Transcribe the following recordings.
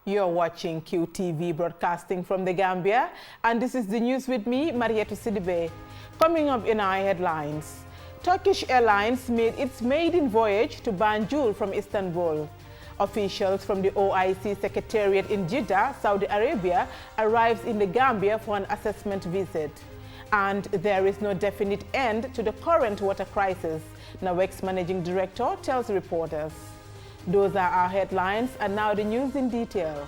You're watching QTV broadcasting from the Gambia, and this is the news with me, Marietta Sidibe. Coming up in our headlines, Turkish Airlines made its maiden voyage to Banjul from Istanbul. Officials from the OIC Secretariat in Jeddah, Saudi Arabia, arrives in the Gambia for an assessment visit. And there is no definite end to the current water crisis, NAWEC's managing director tells reporters. Those are our headlines, and now the news in detail.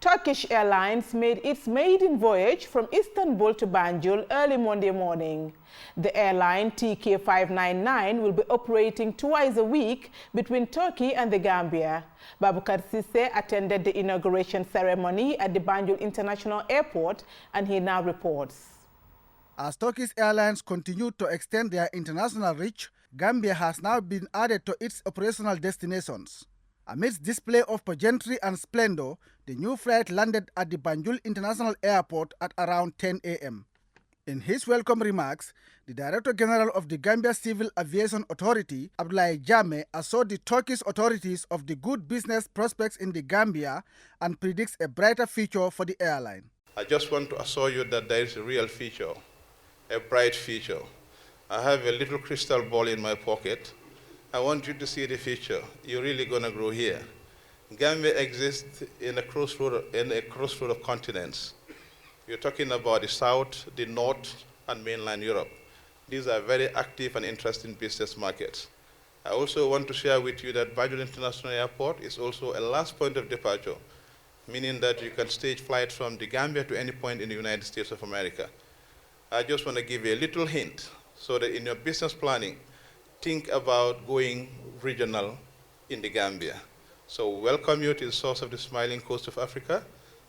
Turkish Airlines made its maiden voyage from Istanbul to Banjul early Monday morning. The airline TK599 will be operating twice a week between Turkey and the Gambia. Babukar Sisse attended the inauguration ceremony at the Banjul International Airport, and he now reports. As Turkish Airlines continue to extend their international reach, Gambia has now been added to its operational destinations. Amidst display of pageantry and splendor, the new flight landed at the Banjul International Airport at around 10 a.m. In his welcome remarks, the Director General of the Gambia Civil Aviation Authority, Abdoulaye Jammeh, assured the Turkish authorities of the good business prospects in the Gambia and predicts a brighter future for the airline. I just want to assure you that there is a real future, a bright future. I have a little crystal ball in my pocket. I want you to see the future. You're really going to grow here. Gambia exists in a crossroad of continents. You're talking about the South, the North, and mainland Europe. These are very active and interesting business markets. I also want to share with you that Banjul International Airport is also a last point of departure, meaning that you can stage flights from the Gambia to any point in the United States of America. I just want to give you a little hint so that in your business planning, think about going regional in the Gambia. So welcome you to the source of the smiling coast of Africa,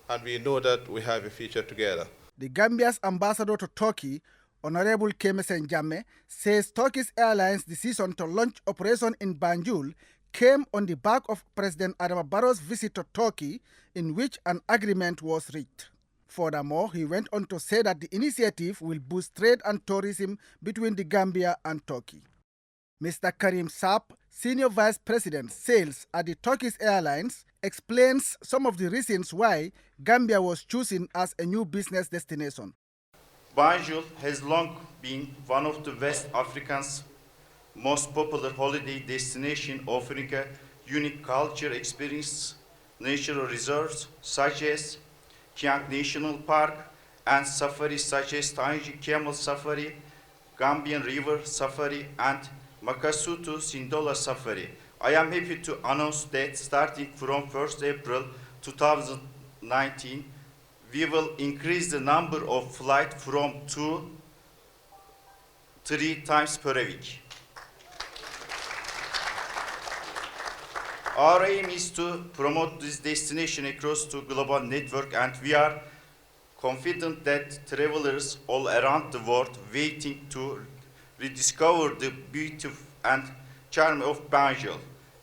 and we know that we have a future together. The Gambia's ambassador to Turkey, Honorable Kemesen Jammeh, says Turkish Airlines' decision to launch operation in Banjul came on the back of President Adama Barrow's visit to Turkey, in which an agreement was reached. Furthermore, he went on to say that the initiative will boost trade and tourism between the Gambia and Turkey. Mr. Karim Saab, Senior Vice President, Sales at the Turkish Airlines, explains some of the reasons why Gambia was chosen as a new business destination. Banjul has long been one of the West Africa's most popular holiday destinations, offering a unique culture experience, natural reserves such as Kiang National Park, and safaris such as Tangi Camel Safari, Gambian River Safari, and Makasutu Sindola Safari. I am happy to announce that starting from 1st April 2019, we will increase the number of flights from 2 to 3 times per week. Our aim is to promote this destination across the global network, and we are confident that travelers all around the world waiting to rediscover the beauty and charm of Banjul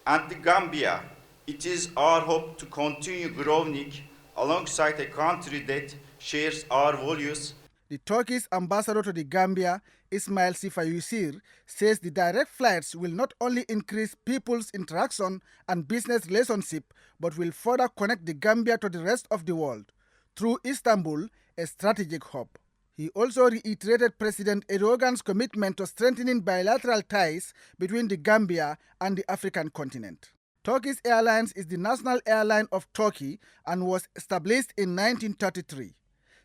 and the Gambia. It is our hope to continue growing alongside a country that shares our values. The Turkish ambassador to the Gambia, Ismail Sifayusir, says the direct flights will not only increase people's interaction and business relationship, but will further connect the Gambia to the rest of the world through Istanbul, a strategic hub. He also reiterated President Erdogan's commitment to strengthening bilateral ties between the Gambia and the African continent. Turkish Airlines is the national airline of Turkey and was established in 1933.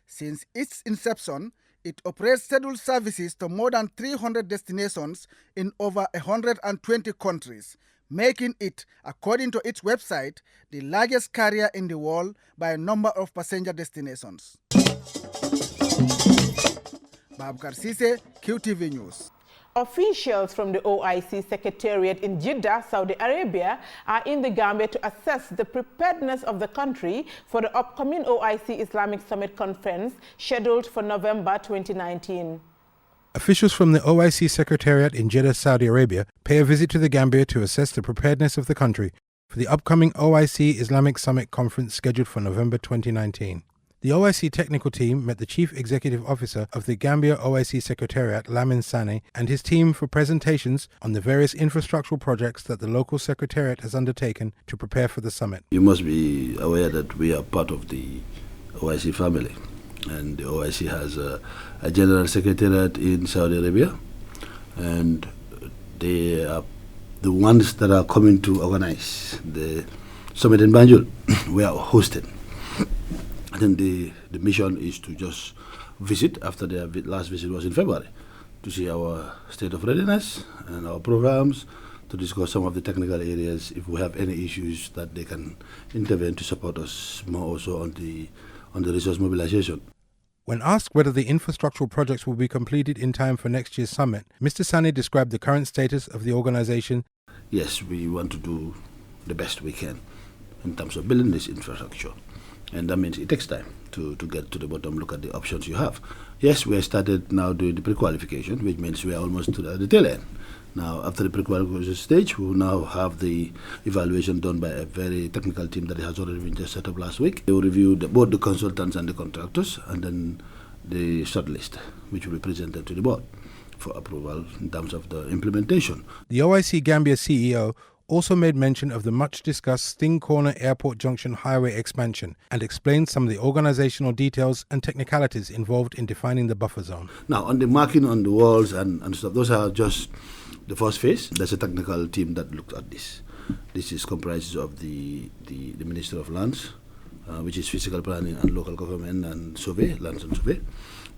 Since its inception, it operates scheduled services to more than 300 destinations in over 120 countries, making it, according to its website, the largest carrier in the world by a number of passenger destinations. Babukar Sisse, QTV News. Officials from the OIC Secretariat in Jeddah, Saudi Arabia, are in the Gambia to assess the preparedness of the country for the upcoming OIC Islamic Summit Conference scheduled for November 2019. Officials from the OIC Secretariat in Jeddah, Saudi Arabia, pay a visit to the Gambia to assess the preparedness of the country for the upcoming OIC Islamic Summit Conference scheduled for November 2019. The OIC technical team met the Chief Executive Officer of the Gambia OIC Secretariat, Lamin Sane, and his team for presentations on the various infrastructural projects that the local secretariat has undertaken to prepare for the summit. You must be aware that we are part of the OIC family, and the OIC has a general secretariat in Saudi Arabia, and they are the ones that are coming to organize the summit in Banjul. We are hosted. I think the mission is to just visit after their last visit was in February, to see our state of readiness and our programs, to discuss some of the technical areas, if we have any issues that they can intervene to support us more also on the resource mobilization. When asked whether the infrastructural projects will be completed in time for next year's summit, Mr. Sane described the current status of the organization. Yes, we want to do the best we can in terms of building this infrastructure. And that means it takes time to get to the bottom, look at the options you have. Yes, we have started now doing the pre-qualification, which means we are almost to the tail end. Now, after the pre-qualification stage, we will now have the evaluation done by a very technical team that has already been just set up last week. They will review both the consultants and the contractors, and then the shortlist, which will be presented to the board for approval in terms of the implementation. The OIC Gambia CEO also made mention of the much-discussed Sting Corner Airport Junction Highway expansion and explained some of the organizational details and technicalities involved in defining the buffer zone. Now, on the marking on the walls and stuff, those are just the first phase. There's a technical team that looks at this. This is comprises of the Minister of Lands, which is physical planning and local government and survey, lands and survey.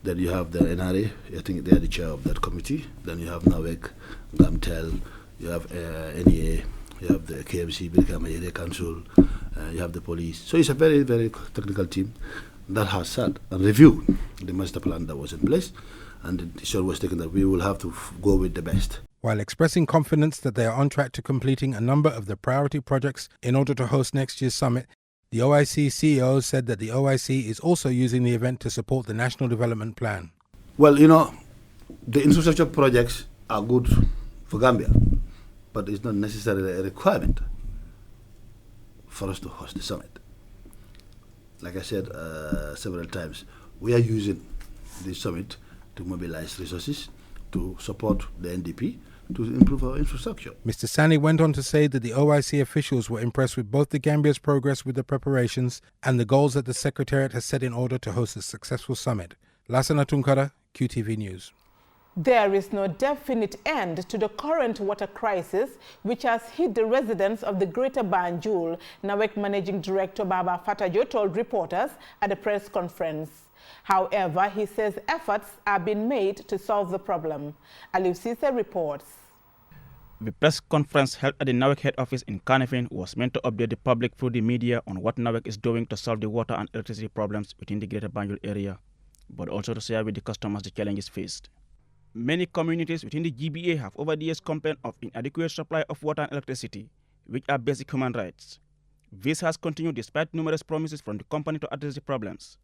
Then you have the NRA, I think they are the chair of that committee. Then you have NAWEC, GAMTEL, you have NEA, you have the KMC, Birkama Area Council, you have the police. So it's a very, very technical team that has sat and reviewed the master plan that was in place, and the decision was taken that we will have to go with the best. While expressing confidence that they are on track to completing a number of the priority projects in order to host next year's summit, the OIC CEO said that the OIC is also using the event to support the National Development Plan. Well, you know, the infrastructure projects are good for Gambia, but it's not necessarily a requirement for us to host the summit. Like I said several times, we are using the summit to mobilize resources to support the NDP to improve our infrastructure. Mr. Sane went on to say that the OIC officials were impressed with both the Gambia's progress with the preparations and the goals that the Secretariat has set in order to host a successful summit. Lassana Tunkara, QTV News. There is no definite end to the current water crisis which has hit the residents of the Greater Banjul, NAWEC Managing Director Baba Fatajo told reporters at a press conference. However, he says efforts are being made to solve the problem. Aliou Cisse reports. The press conference held at the NAWEC head office in Kanifing was meant to update the public through the media on what NAWEC is doing to solve the water and electricity problems within the Greater Banjul area, but also to share with the customers the challenges faced. Many communities within the GBA have over the years complained of inadequate supply of water and electricity, which are basic human rights. This has continued despite numerous promises from the company to address the problems.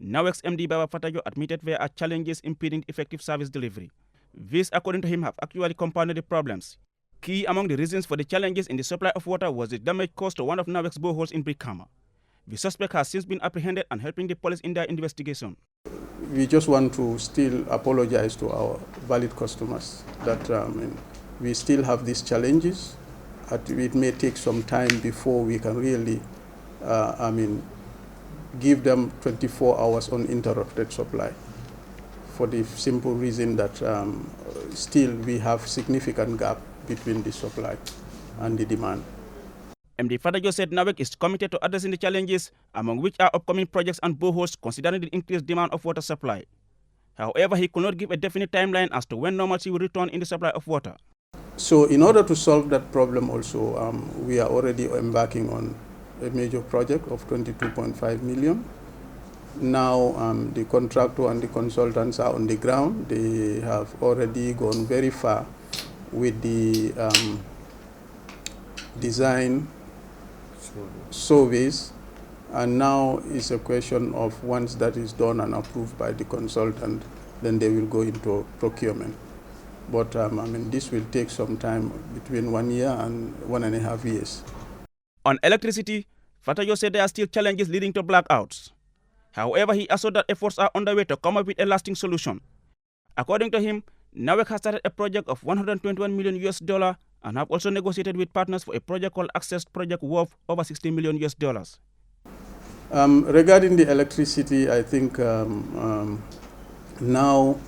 NAWEC's MD Baba Fatajo admitted there are challenges impeding effective service delivery. This, according to him, have actually compounded the problems. Key among the reasons for the challenges in the supply of water was the damage caused to one of NAWEC's boreholes in Brikama. The suspect has since been apprehended and helping the police in their investigation. We just want to still apologize to our valid customers that we still have these challenges. It may take some time before we can really, give them 24 hours uninterrupted supply, for the simple reason that still we have significant gap between the supply and the demand. MD Fatajo said NAWEC is committed to addressing the challenges, among which are upcoming projects and boreholes, considering the increased demand of water supply. However, he could not give a definite timeline as to when normalcy will return in the supply of water. So in order to solve that problem also, we are already embarking on a major project of 22.5 million. Now the contractor and the consultants are on the ground. They have already gone very far with the design surveys, and now it's a question of once that is done and approved by the consultant, then they will go into procurement. But this will take some time, between 1 year and 1.5 years. On electricity, Fatajo said there are still challenges leading to blackouts. However, he assured that efforts are underway to come up with a lasting solution. According to him, NAWEC has started a project of $121 million and have also negotiated with partners for a project called Access Project worth over $60 million. Regarding the electricity, I think now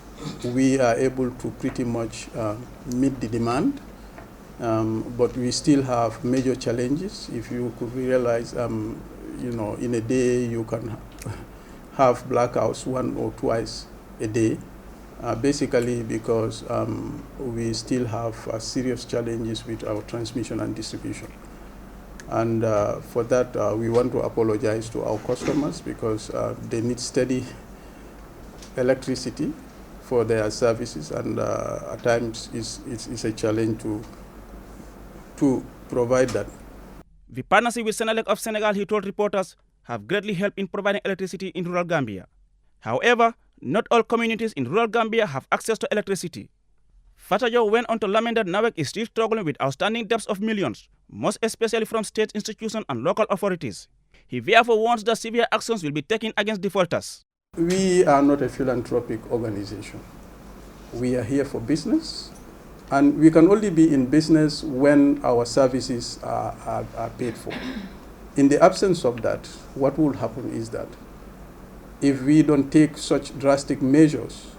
we are able to pretty much meet the demand, but we still have major challenges. If you could realize, in a day you can have blackouts one or twice a day, basically because we still have serious challenges with our transmission and distribution. And for that, we want to apologize to our customers because they need steady electricity for their services, and at times it's a challenge to provide that. The partnership with Senelec of Senegal, he told reporters, have greatly helped in providing electricity in rural Gambia. However, not all communities in rural Gambia have access to electricity. Fatajo went on to lament that NAWEC is still struggling with outstanding debts of millions, most especially from state institutions and local authorities. He therefore warns that severe actions will be taken against defaulters. We are not a philanthropic organization. We are here for business, and we can only be in business when our services are paid for. In the absence of that, what will happen is that if we don't take such drastic measures,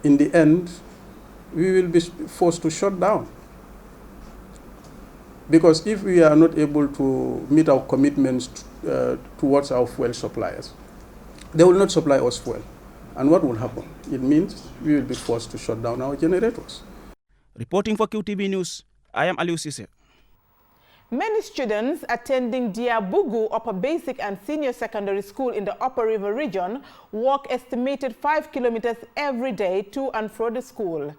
in the end, we will be forced to shut down. Because if we are not able to meet our commitments towards our fuel suppliers, they will not supply us fuel. And what will happen? It means we will be forced to shut down our generators. Reporting for QTV News, I am Aliou Cisse. Many students attending Diabugu Upper Basic and Senior Secondary School in the Upper River region walk estimated 5 kilometers every day to and from the school.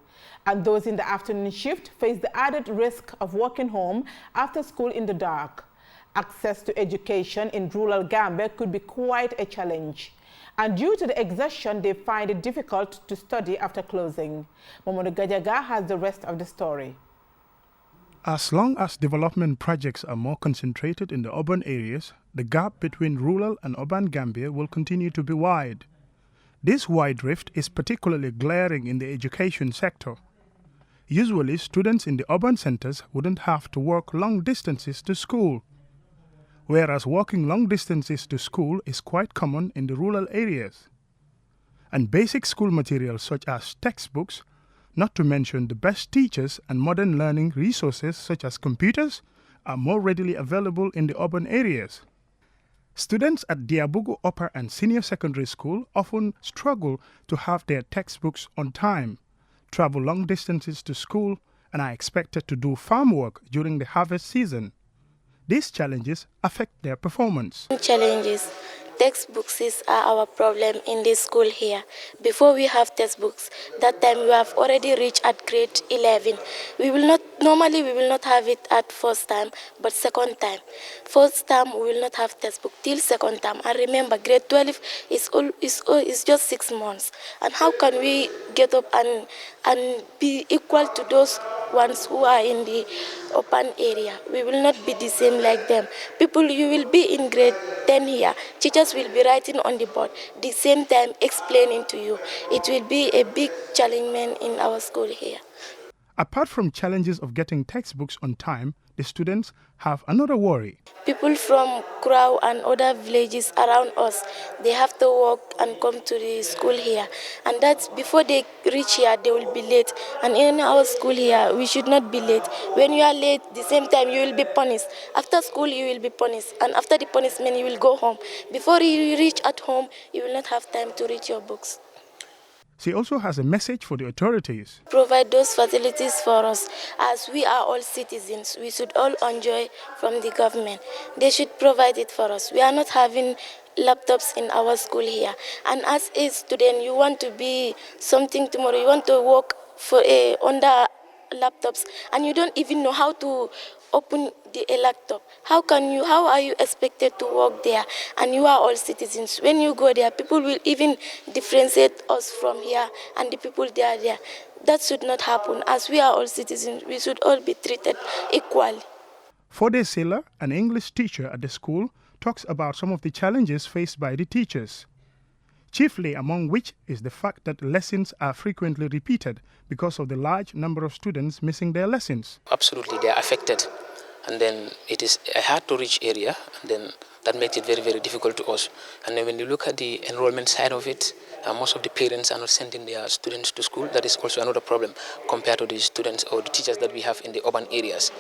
And those in the afternoon shift face the added risk of walking home after school in the dark. Access to education in rural Gambia could be quite a challenge. And due to the exertion, they find it difficult to study after closing. Momodu Gajaga has the rest of the story. As long as development projects are more concentrated in the urban areas, the gap between rural and urban Gambia will continue to be wide. This wide rift is particularly glaring in the education sector. Usually, students in the urban centers wouldn't have to walk long distances to school, whereas walking long distances to school is quite common in the rural areas. And basic school materials such as textbooks, not to mention the best teachers and modern learning resources such as computers, are more readily available in the urban areas. Students at Diabugu Upper and Senior Secondary School often struggle to have their textbooks on time, travel long distances to school, and are expected to do farm work during the harvest season. These challenges affect their performance. Challenges. Textbooks are our problem in this school here. Before we have textbooks, that time we have already reached at grade 11. We will not have it at first time, but second time. First time we will not have textbook till second time. And remember, grade 12 is just 6 months. And how can we get up and be equal to those ones who are in the open area? We will not be the same like them. You will be in grade 10 here. Teachers will be writing on the board, the same time explaining to you. It will be a big challenge in our school here. Apart from challenges of getting textbooks on time, the students have another worry. People from Krau and other villages around us, they have to walk and come to the school here. And that's before they reach here, they will be late. And in our school here, we should not be late. When you are late, the same time you will be punished. After school, you will be punished. And after the punishment, you will go home. Before you reach at home, you will not have time to read your books. She also has a message for the authorities. Provide those facilities for us. As we are all citizens, we should all enjoy from the government. They should provide it for us. We are not having laptops in our school here. And as a student, you want to be something tomorrow. You want to work for under laptops, and you don't even know how to open the laptop. How are you expected to work there? And you are all citizens. When you go there, people will even differentiate us from here and the people there. That should not happen. As we are all citizens, we should all be treated equally. Fode Sailor, an English teacher at the school, talks about some of the challenges faced by the teachers, chiefly among which is the fact that lessons are frequently repeated because of the large number of students missing their lessons. Absolutely, they are affected. And then it is a hard-to-reach area, and then that makes it very, very difficult to us. And then when you look at the enrollment side of it, most of the parents are not sending their students to school. That is also another problem compared to the students or the teachers that we have in the urban areas.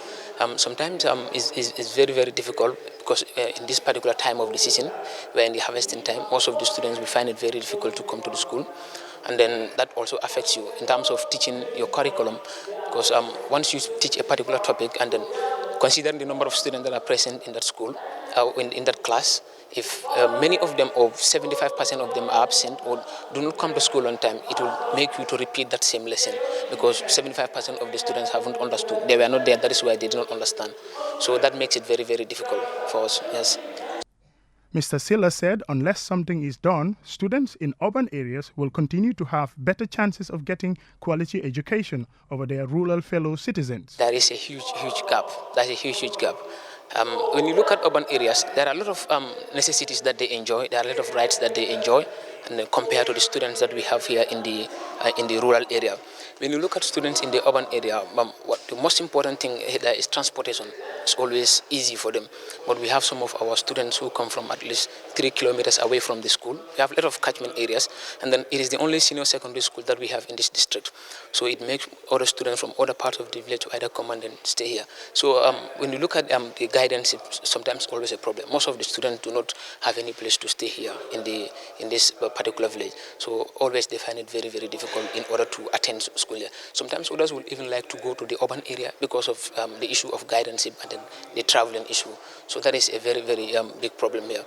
Sometimes it's very, very difficult because in this particular time of the season, we're in the harvesting time, most of the students will find it very difficult to come to the school. And then that also affects you in terms of teaching your curriculum, because once you teach a particular topic and then considering the number of students that are present in that school, in that class, if many of them or 75% of them are absent or do not come to school on time, it will make you to repeat that same lesson because 75% of the students haven't understood. They were not there, that is why they did not understand. So that makes it very, very difficult for us, yes. Mr. Silla said unless something is done, students in urban areas will continue to have better chances of getting quality education over their rural fellow citizens. There is a huge, huge gap. That's a huge, huge gap. When you look at urban areas, there are a lot of necessities that they enjoy. There are a lot of rights that they enjoy, and compared to the students that we have here in the rural area. When you look at students in the urban area, what the most important thing there is transportation. It's always easy for them. But we have some of our students who come from at least 3 kilometers away from the school. We have a lot of catchment areas, and then it is the only senior secondary school that we have in this district. So it makes other students from other parts of the village to either come and then stay here. So when you look at the guidance, it's sometimes always a problem. Most of the students do not have any place to stay here in this particular village. So always they find it very, very difficult in order to attend school here. Sometimes others will even like to go to the urban area because of the issue of guidance and then the traveling issue. So that is a very, very big problem here.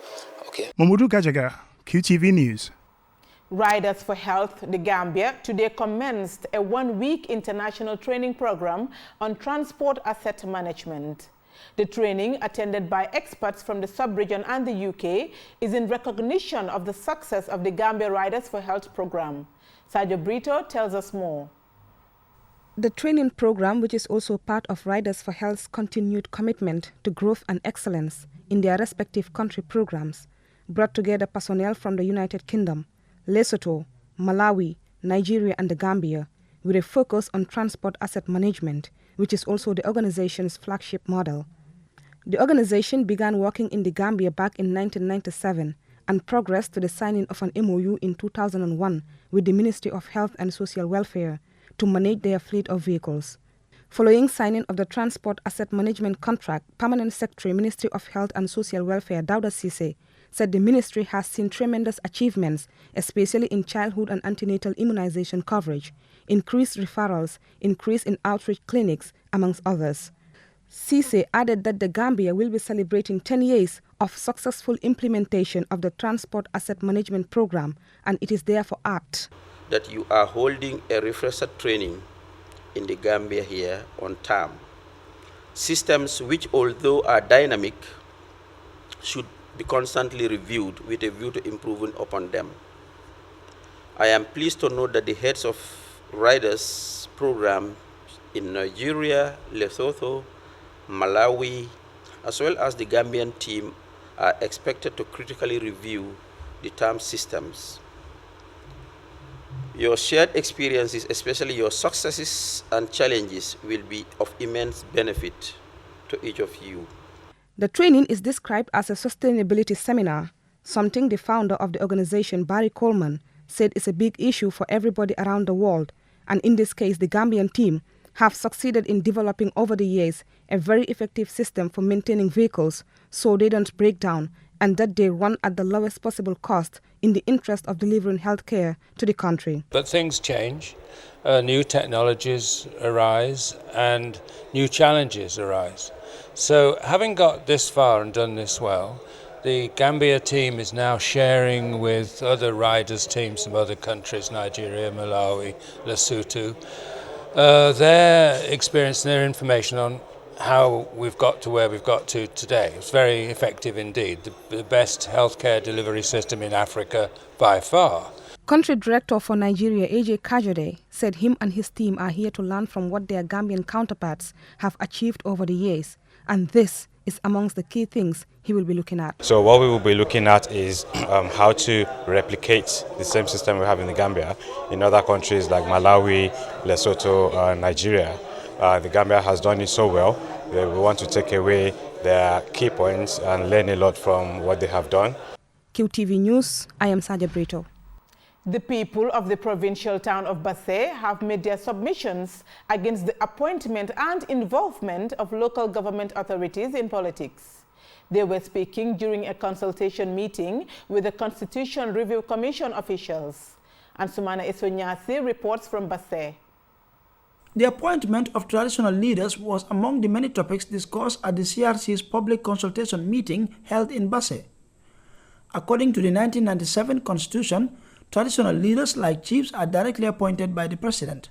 Okay. Mamudu Gajaga, QTV News. Riders for Health, the Gambia, today commenced a one-week international training program on transport asset management. The training, attended by experts from the sub-region and the UK, is in recognition of the success of the Gambia Riders for Health program. Sergio Brito tells us more. The training program, which is also part of Riders for Health's continued commitment to growth and excellence in their respective country programs, brought together personnel from the United Kingdom, Lesotho, Malawi, Nigeria and the Gambia, with a focus on transport asset management, which is also the organization's flagship model. The organization began working in the Gambia back in 1997 and progressed to the signing of an MOU in 2001 with the Ministry of Health and Social Welfare to manage their fleet of vehicles. Following signing of the Transport Asset Management Contract, Permanent Secretary, Ministry of Health and Social Welfare, Dauda Sise, said the ministry has seen tremendous achievements, especially in childhood and antenatal immunization coverage, increased referrals, increase in outreach clinics, amongst others. Sise added that the Gambia will be celebrating 10 years of successful implementation of the Transport Asset Management Program, and it is therefore apt that you are holding a refresher training in the Gambia here on time. Systems which, although are dynamic, should be constantly reviewed with a view to improving upon them. I am pleased to note that the heads of riders program in Nigeria, Lesotho, Malawi, as well as the Gambian team are expected to critically review the term systems. Your shared experiences, especially your successes and challenges, will be of immense benefit to each of you. The training is described as a sustainability seminar, something the founder of the organization, Barry Coleman, said is a big issue for everybody around the world, and in this case, the Gambian team have succeeded in developing over the years a very effective system for maintaining vehicles so they don't break down and that they run at the lowest possible cost in the interest of delivering health care to the country. But things change, new technologies arise and new challenges arise. So having got this far and done this well, the Gambia team is now sharing with other riders teams from other countries, Nigeria, Malawi, Lesotho, their experience and their information on how we've got to where we've got to today. It's very effective indeed, the best healthcare delivery system in Africa by far. Country Director for Nigeria, AJ Kajode, said him and his team are here to learn from what their Gambian counterparts have achieved over the years, and this is amongst the key things he will be looking at. So what we will be looking at is how to replicate the same system we have in the Gambia in other countries like Malawi, Lesotho, Nigeria. The Gambia has done it so well that we want to take away their key points and learn a lot from what they have done. QTV News, I am Saja Brito. The people of the provincial town of Basse have made their submissions against the appointment and involvement of local government authorities in politics. They were speaking during a consultation meeting with the Constitution Review Commission officials. And Sumana Esonyasi reports from Basse. The appointment of traditional leaders was among the many topics discussed at the CRC's public consultation meeting held in Basse. According to the 1997 Constitution, traditional leaders like chiefs are directly appointed by the president.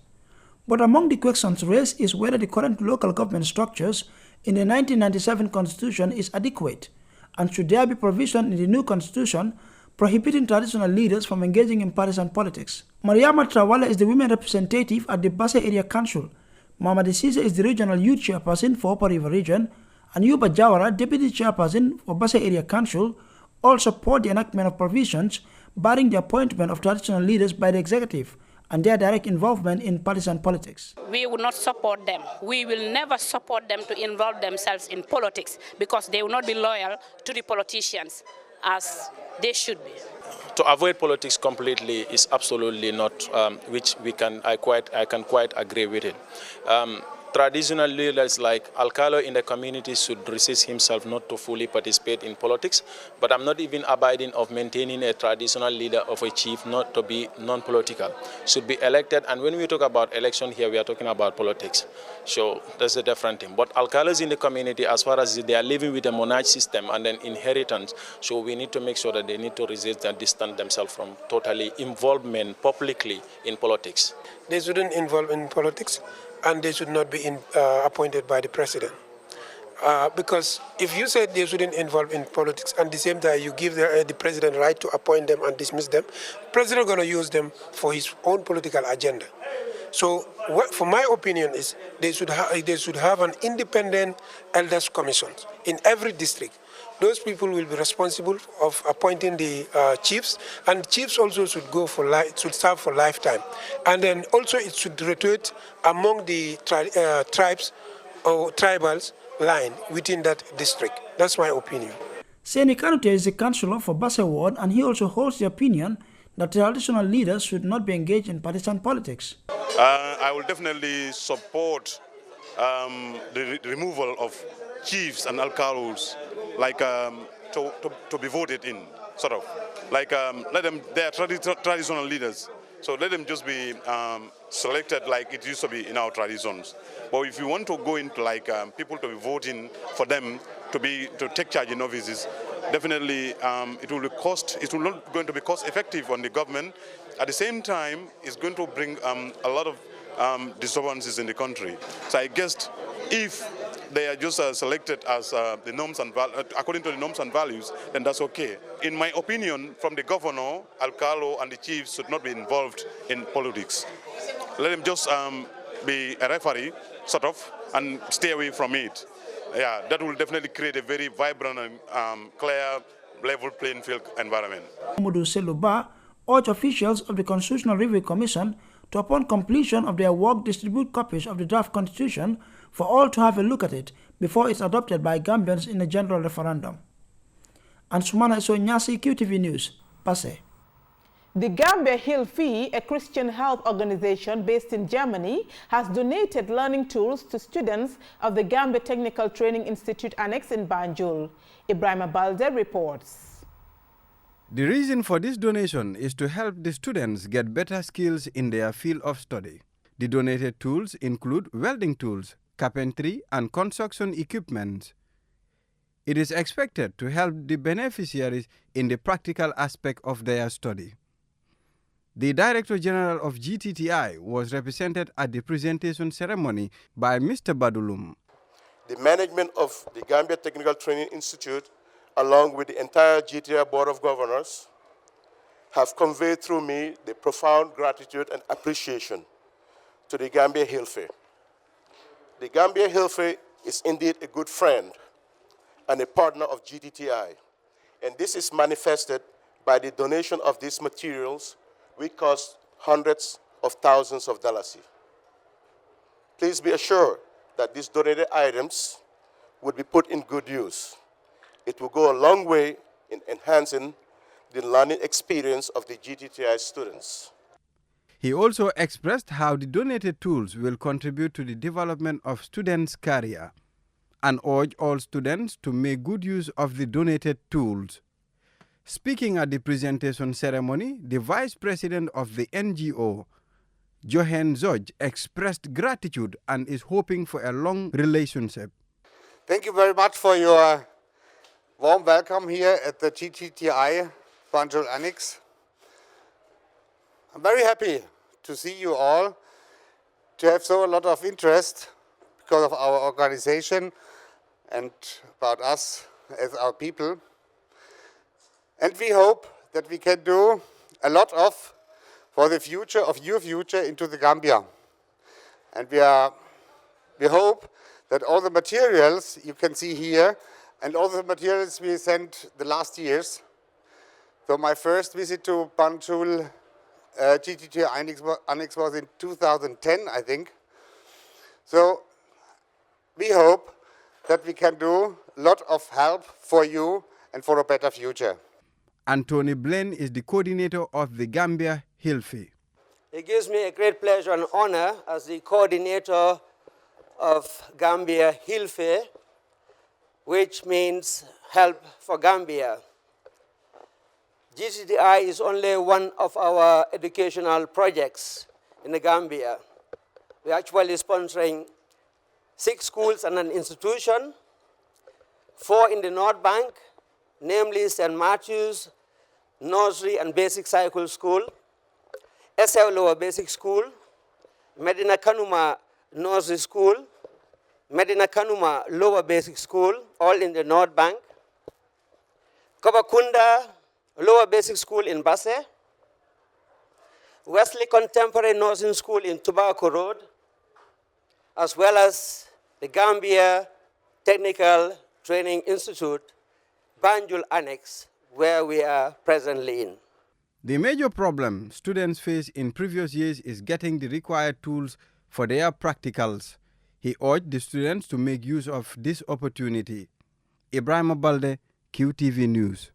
But among the questions raised is whether the current local government structures in the 1997 Constitution is adequate, and should there be provision in the new Constitution prohibiting traditional leaders from engaging in partisan politics. Mariama Trawala is the women representative at the Basse Area Council. Mamadi Sise is the regional youth chairperson for Upper River Region, and Yuba Jawara, deputy chairperson for Basse Area Council, all support the enactment of provisions barring the appointment of traditional leaders by the executive and their direct involvement in partisan politics. We will not support them. We will never support them to involve themselves in politics because they will not be loyal to the politicians as they should be. To avoid politics completely is absolutely not, which I can quite agree with it. Traditional leaders like Alcalo in the community should resist himself not to fully participate in politics, but I'm not even abiding of maintaining a traditional leader of a chief not to be non-political. Should be elected, and when we talk about election here, we are talking about politics. So that's a different thing. But Alcalos in the community, as far as they are living with a monarch system and then inheritance, so we need to make sure that they need to resist and distance themselves from totally involvement publicly in politics. They shouldn't involve in politics, and they should not be appointed by the president. Because if you said they shouldn't involve in politics, and at the same time you give the president right to appoint them and dismiss them, the president is going to use them for his own political agenda. So, for my opinion, is they should have an independent elders commission in every district. Those people will be responsible of appointing the chiefs, and chiefs also should go for should serve for lifetime. And then also it should rotate among the tribes or tribals line within that district. That's my opinion. Seni Kanute is the councillor for Basse Ward, and he also holds the opinion that traditional leaders should not be engaged in partisan politics. I will definitely support the removal of chiefs and alcalos, like to be voted in, sort of. Like let them, they are traditional leaders, so let them just be selected like it used to be in our traditions. But if you want to go into like people to be voting for them to take charge in offices, definitely it will not going to be cost effective on the government. At the same time, it's going to bring a lot of disturbances in the country. So I guess if they are just selected as the norms and according to the norms and values, then that's okay. In my opinion, from the governor, Alcalo, and the chiefs should not be involved in politics. Let them just be a referee, sort of, and stay away from it. Yeah, that will definitely create a very vibrant and clear, level playing field environment. Mudu Seluba urged officials of the Constitutional Review Commission to, upon completion of their work, distribute copies of the draft constitution for all to have a look at it before it's adopted by Gambians in a general referendum. And Sumana Sonyasi, QTV News, Basse. The Gambia Hilfi, a Christian health organization based in Germany, has donated learning tools to students of the Gambia Technical Training Institute Annex in Banjul. Ibrahim Balde reports. The reason for this donation is to help the students get better skills in their field of study. The donated tools include welding tools, carpentry, and construction equipment. It is expected to help the beneficiaries in the practical aspect of their study. The Director General of GTTI was represented at the presentation ceremony by Mr. Badulum. The management of the Gambia Technical Training Institute, along with the entire GTTI Board of Governors, have conveyed through me the profound gratitude and appreciation to the Gambia Hilfe. The Gambia Hilfe is indeed a good friend and a partner of GTTI. And this is manifested by the donation of these materials, which cost hundreds of thousands of dollars. Please be assured that these donated items would be put in good use. It will go a long way in enhancing the learning experience of the GTTI students. He also expressed how the donated tools will contribute to the development of students' career and urged all students to make good use of the donated tools. Speaking at the presentation ceremony, the vice president of the NGO, Johan Zoj, expressed gratitude and is hoping for a long relationship. Thank you very much for your warm welcome here at the GTTI Banjul Annex. I'm very happy to see you all, to have so a lot of interest because of our organization and about us as our people. And we hope that we can do a lot for the future of your future into the Gambia. And we hope that all the materials you can see here and all the materials we sent the last years. So my first visit to Banjul GTT Annex was in 2010, I think. So we hope that we can do a lot of help for you and for a better future. Anthony Blaine is the coordinator of the Gambia Hilfi. It gives me a great pleasure and honor as the coordinator of Gambia Hilfi, which means Help for Gambia. GTTI is only one of our educational projects in the Gambia. We're actually sponsoring 6 schools and an institution, 4 in the North Bank, namely St. Matthew's Nursery and Basic Cycle School, SL Lower Basic School, Medina Kanuma Nursery School, Medina Kanuma Lower Basic School, all in the North Bank, Kabakunda Lower Basic School in Basse, Wesley Contemporary Nursing School in Tobacco Road, as well as the Gambia Technical Training Institute, Banjul Annex, where we are presently in. The major problem students face in previous years is getting the required tools for their practicals. He urged the students to make use of this opportunity. Ibrahim Balde, QTV News.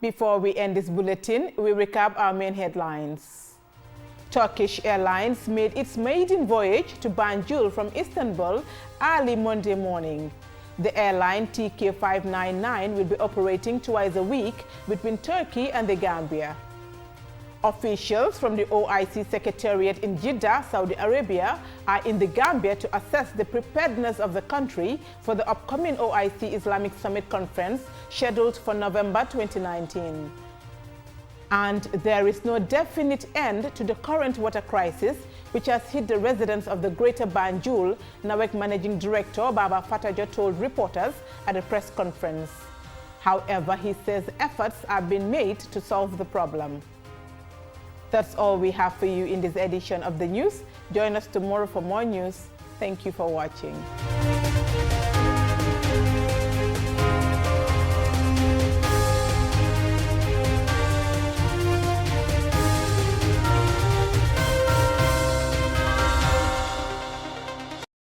Before we end this bulletin, we recap our main headlines. Turkish Airlines made its maiden voyage to Banjul from Istanbul early Monday morning. The airline TK599 will be operating twice a week between Turkey and the Gambia. Officials from the OIC Secretariat in Jeddah, Saudi Arabia, are in the Gambia to assess the preparedness of the country for the upcoming OIC Islamic Summit Conference scheduled for November 2019. And there is no definite end to the current water crisis, which has hit the residents of the Greater Banjul, NAWEC Managing Director Baba Fataja told reporters at a press conference. However, he says efforts are being made to solve the problem. That's all we have for you in this edition of the news. Join us tomorrow for more news. Thank you for watching.